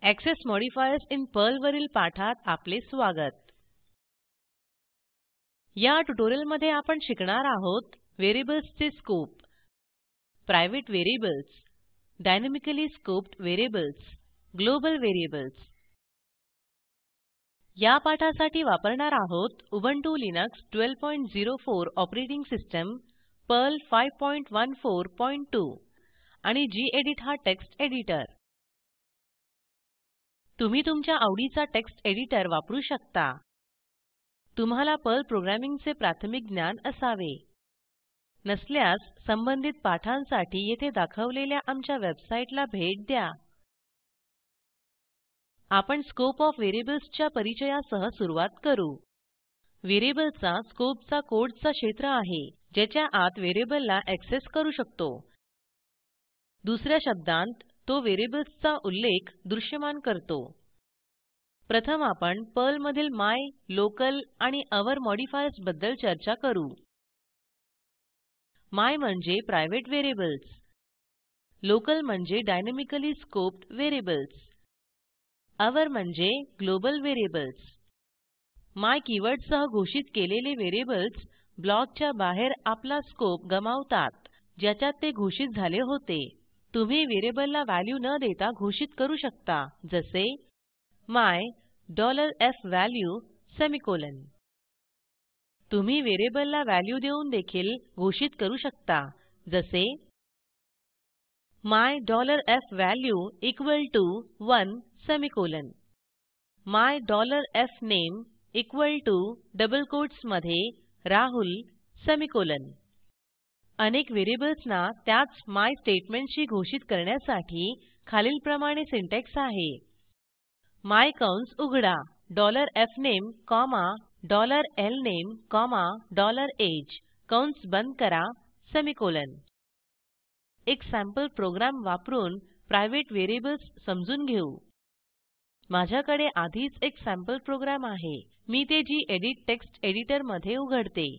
Access modifiers in Perl वरील पाठात आपले स्वागत. या ट्युटोरियलमध्ये आपण शिकणार आहोत व्हेरिएबल्सचे scope, private variables, dynamically scoped variables, global variables. या पाठासाठी वापरणार आहोत Ubuntu Linux 1204 operating system, Perl 5142 आणि गेडीत हा टेक्स्ट एडिटर. तुम्ही तुमच्या आवडीचा टेक्स्ट एडिटर वापरू शकता. तुम्हाला पर्ल प्रोग्रॅमिंगचे प्राथमिक ज्ञान असावे. नसल्यास संबंधित पाठांसाठी येथे दाखवलेल्या आमच्या वेबसाईटला भेट द्या. आपण स्कोप ऑफ व्हेरिएबल्सच्या परिचयासह सुरुवात करू. व्हेरिएबलचा स्कोपचा कोडचा क्षेत्र आहे, ज्याच्या आत व्हेरिएबलला ऍक्सेस करू शकतो. दुसऱ्या शब्दांत तो व्हेरिएबल्सचा उल्लेख दृश्यमान करतो. प्रथम आपण पर्लमधील माय, लोकल आणि अवर मॉडिफायर्स बद्दल चर्चा करू. माय म्हणजे प्रायव्हेट व्हेरिएबल्स, लोकल म्हणजे डायनॅमिकली स्कोप्ड व्हेरिएबल्स, अवर म्हणजे ग्लोबल व्हेरिएबल्स. माय कीवर्डसह घोषित केलेले व्हेरिएबल्स ब्लॉकच्या बाहेर आपला स्कोप गमावतात, ज्याच्यात ते घोषित झाले होते. तुम्ही व्हेरिएबलला व्हॅल्यू न देता घोषित करू शकता, जसे my $fvalue सेमिकोलॉन. तुम्ही व्हेरिएबलला व्हॅल्यू देऊन देखील घोषित करू शकता, जसे my $fvalue equal to 1 semicolon, my $fname equal to double quotes मध्ये राहुल सेमिकोलॉन. अनेक व्हेरिएबल्सना त्याच माय स्टेटमेंटशी घोषित करण्यासाठी खालीलप्रमाणे सिंटॅक्स आहे. माय कंस उघडा, $fname, $lname, $age, कंस बंद करा, सेमिकोलॉन. एक सॅम्पल प्रोग्राम वापरून प्रायव्हेट व्हेरिएबल्स समजून घेऊ. माझ्याकडे आधीच एक सॅम्पल प्रोग्राम आहे. मी ते गेडीत टेक्स्ट एडिटर मध्ये उघडते.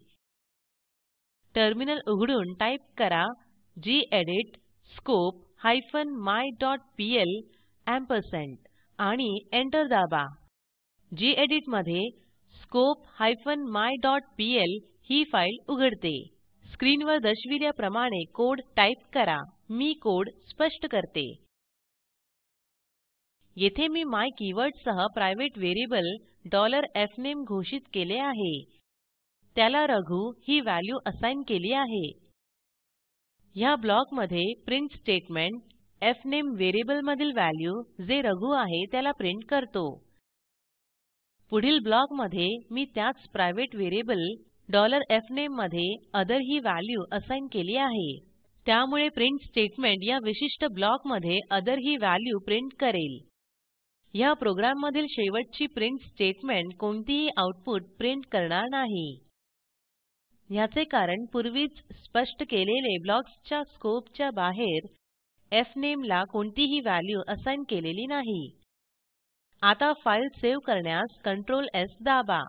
टर्मिनल उघडून टाईप करा गेडीत स्कोप -my.pl आणि एंटर दाबा. गेडीत मध्ये स्कोप -my.pl ही फाईल उघडते. स्क्रीनवर दर्शविल्याप्रमाणे कोड टाईप करा. मी कोड स्पष्ट करते. येथे मी माय कीवर्डसह प्रायव्हेट व्हेरिएबल $fname घोषित केले आहे. त्याला रघु ही व्हॅल्यू असाइन केली आहे. ह्या ब्लॉकमध्ये प्रिंट स्टेटमेंट fname व्हेरिएबलमधील व्हॅल्यू जे रघु आहे त्याला प्रिंट करतो. पुढील ब्लॉकमध्ये मी त्याच प्रायव्हेट व्हेरिएबल $fname मध्ये ओथर ही व्हॅल्यू असाइन केली आहे. त्यामुळे प्रिंट स्टेटमेंट या विशिष्ट ब्लॉकमध्ये ओथर ही व्हॅल्यू प्रिंट करेल. ह्या प्रोग्राममधील शेवटची प्रिंट स्टेटमेंट कोणतीही आउटपुट प्रिंट करणार नाही. ह्याचे कारण पूर्वीच स्पष्ट केलेले ब्लॉक्सच्या स्कोपच्या बाहेर fname ला कोणतीही व्हॅल्यू असाइन केलेली नाही. आता फाईल सेव्ह करण्यास Ctrl+S दाबा.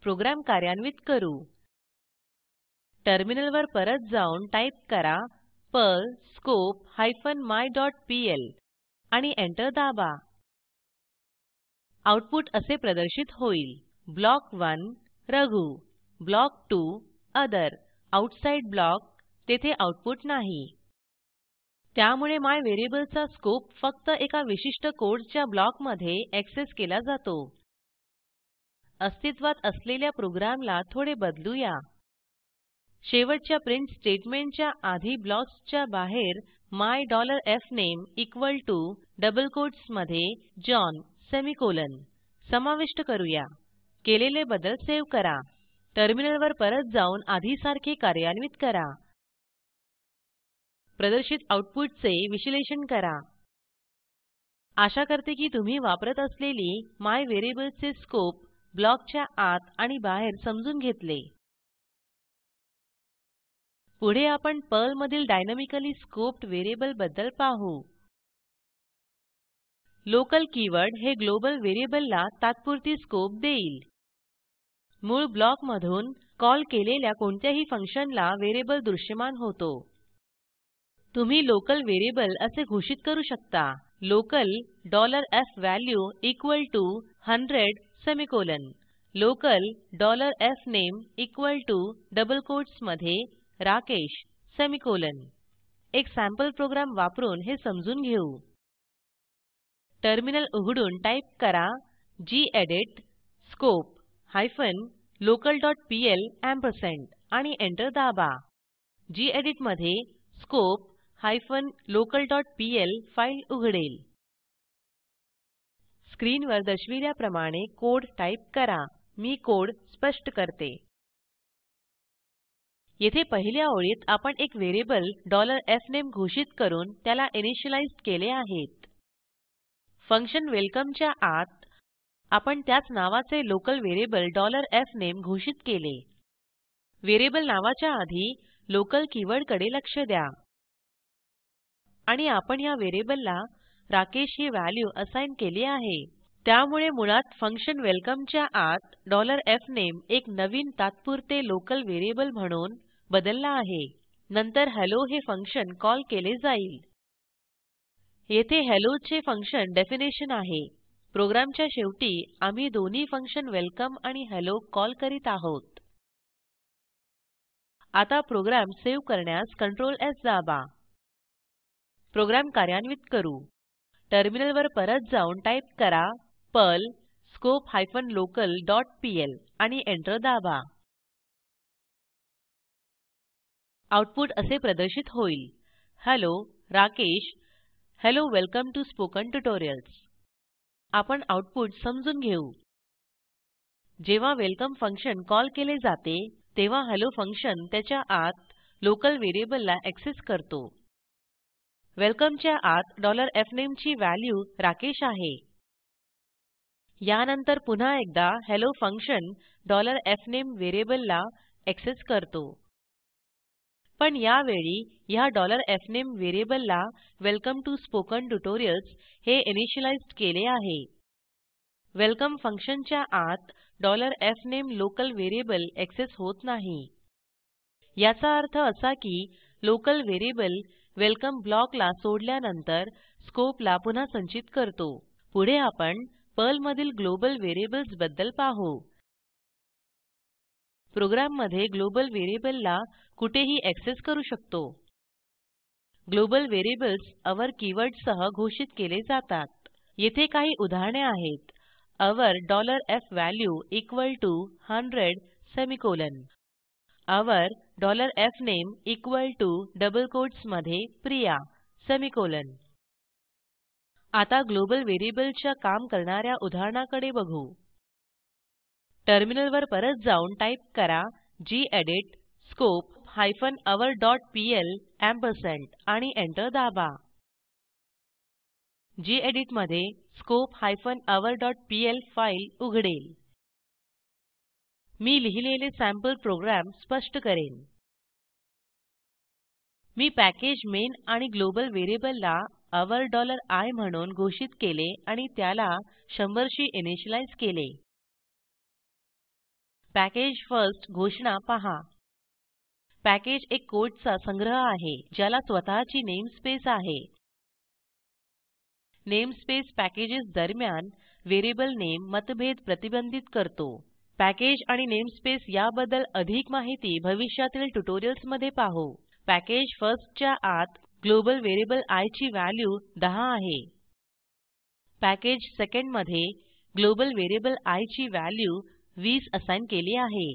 प्रोग्राम कार्यान्वित करू. टर्मिनलवर परत जाऊन टाईप करा पर्ल स्कोप -my.pl आणि एंटर दाबा. आउटपुट असे प्रदर्शित होईल. Block 1 Raghu, block 2 other, outside block तेथे आउटपुट नाही. त्यामुळे माय व्हेरिएबलचा स्कोप फक्त एका विशिष्ट कोडच्या ब्लॉकमध्ये ऍक्सेस केला जातो. अस्तित्वात असलेल्या प्रोग्रामला थोडे बदलूया. शेवटच्या प्रिंट स्टेटमेंटच्या आधी ब्लॉक्सच्या बाहेर my $fname equal to double quotes मध्ये जॉन सेमिकोलॉन समाविष्ट करूया. केलेले बदल सेव्ह करा. टर्मिनलवर परत जाऊन आधीसारखे कार्यान्वित करा. प्रदर्शित आउटपुटचे विश्लेषण करा. आशा करते की तुम्ही वापरत असलेली माय व्हेरिएबलचे स्कोप ब्लॉकच्या आत आणि बाहेर समजून घेतले. पुढे आपण पर्लमधील डायनॅमिकली स्कोप्ड व्हेरिएबल बद्दल पाहू. लोकल कीवर्ड हे ग्लोबल व्हेरिएबलला तात्पुरती स्कोप देईल. मूळ ब्लॉकमधून कॉल केलेल्या कोणत्याही फंक्शनला व्हेरिएबल दृश्यमान होतो. तुम्ही लोकल व्हेरिएबल असे घोषित करू शकता. Local $fvalue equal to 100 semicolon local $fname equal to double quotes मध्ये राकेश सेमिकोलॉन एक सॅम्पल प्रोग्राम वापरून हे समजून घेऊ टर्मिनल उघडून टाईप करा गेडीत स्कोप हायफेन लोकल.pl एम्परसँड आणि एंटर दाबा गेडीत मध्ये स्कोप हायफेन लोकल.pl फाईल उघडेल स्क्रीनवर दर्शविल्याप्रमाणे कोड टाईप करा मी कोड स्पष्ट करते येथे पहिल्या ओळीत आपण एक व्हेरिएबल $fname घोषित करून त्याला इनिशियलाईज केले आहेत फंक्शन वेलकमच्या आत आपण त्याच नावाचे लोकल व्हेरिएबल $fname घोषित केले व्हेरिएबल नावाच्या आधी लोकल कीवर्डकडे लक्ष द्या आणि आपण या व्हेरिएबलला राकेश ही व्हॅल्यू असाइन केली आहे त्यामुळे मुळात फंक्शन वेलकमच्या आत $fname एक नवीन तात्पुरते लोकल व्हेरिएबल म्हणून बदलला आहे नंतर हेल्लो हे फंक्शन कॉल केले जाईल येथे हेल्लो चे फंक्शन डेफिनेशन आहे प्रोग्रामच्या शेवटी आम्ही दोन्ही फंक्शन वेलकम आणि हेल्लो कॉल करीत आहोत आता प्रोग्राम सेव्ह करण्यास Ctrl S दाबा प्रोग्राम कार्यान्वित करू टर्मिनलवर परत जाऊन टाईप करा Perl scope hyphen local dot PL आणि एंटर दाबा आऊटपुट असे प्रदर्शित होईल hello Rakesh hello welcome T O spoken tutorials आपण आऊटपुट समजून घेऊ जेव्हा वेलकम फंक्शन कॉल केले जाते तेव्हा हेल्लो फंक्शन त्याच्या आत लोकल व्हेरिएबलला ऍक्सेस करतो वेलकमच्या आत $fname ची व्हॅल्यू राकेश आहे यानंतर पुन्हा एकदा हेल्लो फंक्शन $fname व्हेरिएबलला ऍक्सेस करतो पण यावेळी ह्या $fname व्हेरिएबलला वेलकम टीओ स्पोकन ट्युटोरियल्स हे इनिशियलाईज्ड केले आहे वेलकम फंक्शनच्या आत $fname लोकल व्हेरिएबल ऍक्सेस होत नाही याचा अर्थ असा की लोकल व्हेरिएबल वेलकम ब्लॉकला सोडल्यानंतर स्कोपला पुन्हा संचित करतो पुढे आपण पर्लमधील ग्लोबल व्हेरिएबल्स बद्दल पाहू प्रोग्राममध्ये ग्लोबल व्हेरिएबलला कुठेही ऍक्सेस करू शकतो ग्लोबल व्हेरिएबल्स our कीवर्डसह घोषित केले जातात येथे काही उदाहरणे आहेत our $fvalue equal to 100 semicolon our $fname equal to double quotes मध्ये प्रिया सेमिकोलॉन आता ग्लोबल व्हेरिएबलच्या काम करणाऱ्या उदाहरणाकडे बघू टर्मिनलवर परत जाऊन टाईप करा gedit scope hyphen our dot PL ampersand आणि एंटर दाबा गेडीत मध्ये scope hyphen our dot PL file उघडेल मी लिहिलेले सॅम्पल प्रोग्राम स्पष्ट करेन मी पॅकेज मेन आणि ग्लोबल व्हेरिएबलला our $i म्हणून घोषित केले आणि त्याला 100 शी इनिशियलाईज केले पॅकेज फर्स्ट घोषणा पहा पॅकेज एक कोडचा संग्रह आहे ज्याला स्वतःची नेमस्पेस आहे नेमस्पेस पॅकेजेस दरम्यान व्हेरिएबल नेम मतभेद प्रतिबंधित करतो पॅकेज आणि नेमस्पेस याबद्दल अधिक माहिती भविष्यातील ट्युटोरियल्स मध्ये पाहू पॅकेज फर्स्टच्या आत ग्लोबल व्हेरिएबल आय ची व्हॅल्यू 10 आहे पॅकेज सेकंड मध्ये ग्लोबल व्हेरिएबल आय ची व्हॅल्यू 20 असाइन केली आहे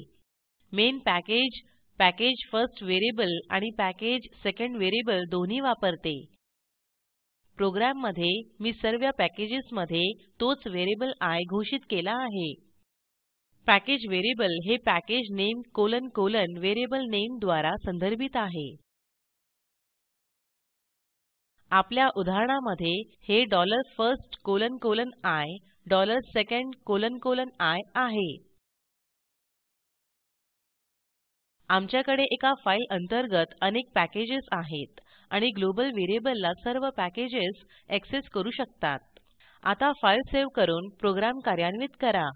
main package package first variable आणि पॅकेज सेकंड व्हेरिएबल दोन्ही वापरते प्रोग्राममध्ये मी सर्व पॅकेजेसमध्ये तोच व्हेरिएबल आय घोषित केला आहे पॅकेज व्हेरिएबल हे पॅकेज नेम व्हेरिएबल नेम द्वारा संदर्भित आहे आपल्या उदाहरणामध्ये हे $first:*i $second:*i आहे आमच्याकडे एका फाईल अंतर्गत अनेक पॅकेजेस आहेत आणि ग्लोबल व्हेरिएबलला सर्व पॅकेजेस ऍक्सेस करू शकतात आता फाईल सेव्ह करून प्रोग्राम कार्यान्वित करा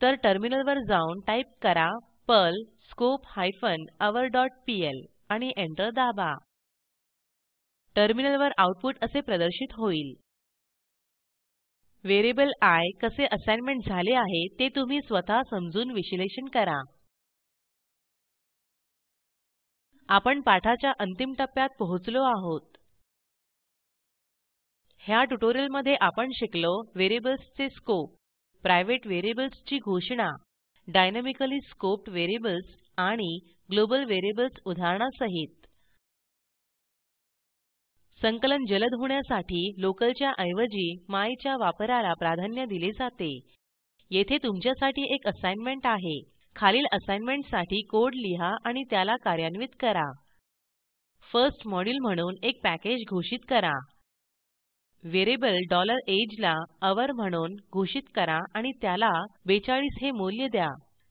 तर टर्मिनलवर जाऊन टाईप करा Perl scope hyphen our dot PL आणि एंटर दाबा टर्मिनलवर आऊटपुट असे प्रदर्शित होईल. व्हेरिएबल आय कसे असाइनमेंट झाले आहे ते तुम्ही स्वतः समजून विश्लेषण करा. आपण पाठाच्या अंतिम टप्प्यात पोहोचलो आहोत. ह्या ट्युटोरियलमध्ये आपण शिकलो व्हेरिएबल्सचे स्कोप, प्रायव्हेट व्हेरिएबल्सची घोषणा, डायनॅमिकली स्कोप्ड व्हेरिएबल्स आणि ग्लोबल व्हेरिएबल्स उदाहरणासहित. संकलन जलद होण्यासाठी लोकलच्या ऐवजी मायच्या वापराला प्राधान्य दिले जाते. येथे तुमच्यासाठी एक असाइनमेंट आहे. खालील असाइनमेंटसाठी कोड लिहा आणि त्याला कार्यान्वित करा. फर्स्ट मॉड्यूल म्हणून एक पॅकेज घोषित करा. व्हेरिएबल $age ला अवर म्हणून घोषित करा आणि त्याला 42 हे मूल्य द्या.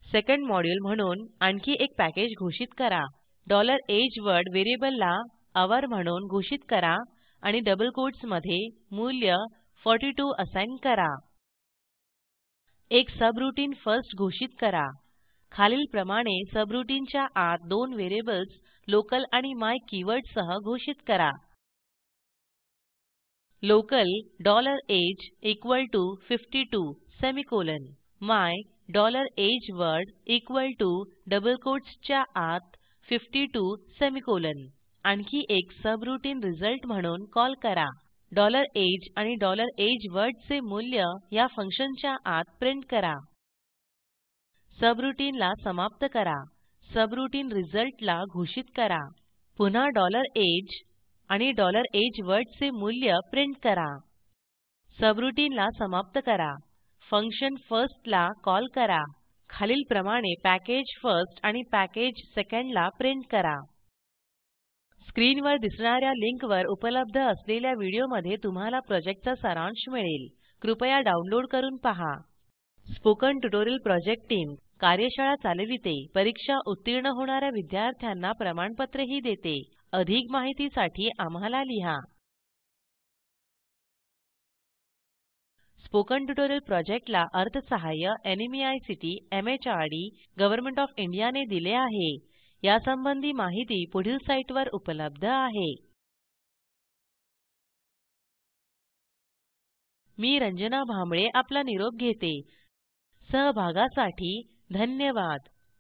सेकंड मॉड्यूल म्हणून आणखी एक पॅकेज घोषित करा. $age वर्ड व्हेरिएबलला अवर म्हणून घोषित करा आणि डबल कोट्स मध्ये मूल्य 42 असाइन करा. एक सबरूटीन फर्स्ट घोषित करा. खालील प्रमाणे सबरूटीनच्या आत दोन व्हेरिएबल्स लोकल आणि माय कीवर्डसह घोषित करा. Local $age equal to 52 semicolon. My $age word equal to double कोट्सच्या आत 52 सेमिकोलॉन. आणखी एक सबरूटीन रिझल्ट म्हणून कॉल करा. $age आणि $age वर्डचे मूल्य या फंक्शनच्या आत प्रिंट करा. सबरूटीनला समाप्त करा. सबरूटीन रिझल्टला घोषित करा. पुन्हा $age आणि $age वर्डचे मूल्य प्रिंट करा. सबरूटीनला समाप्त करा. फंक्शन फर्स्टला कॉल करा. खालील प्रमाणे पॅकेज फर्स्ट आणि पॅकेज सेकंडला प्रिंट करा. स्क्रीनवर दिसणाऱ्या लिंकवर उपलब्ध असलेल्या व्हिडिओमध्ये तुम्हाला प्रॉजेक्टचा सारांश मिळेल. कृपया डाउनलोड करून पहा. स्पोकन ट्युटोरियल प्रोजेक्ट टीम कार्यशाळा चालविते, परीक्षा उत्तीर्ण होणाऱ्या विद्यार्थ्यांना प्रमाणपत्रही देते. अधिक माहितीसाठी आम्हाला लिहा. स्पोकन ट्युटोरियल प्रोजेक्टला अर्थसहाय्य NMEICT MHRD government of India ने दिले आहे. यासंबंधी माहिती पुढील साईटवर उपलब्ध आहे. मी रंजना भांबळे आपला निरोप घेते. सहभागासाठी धन्यवाद.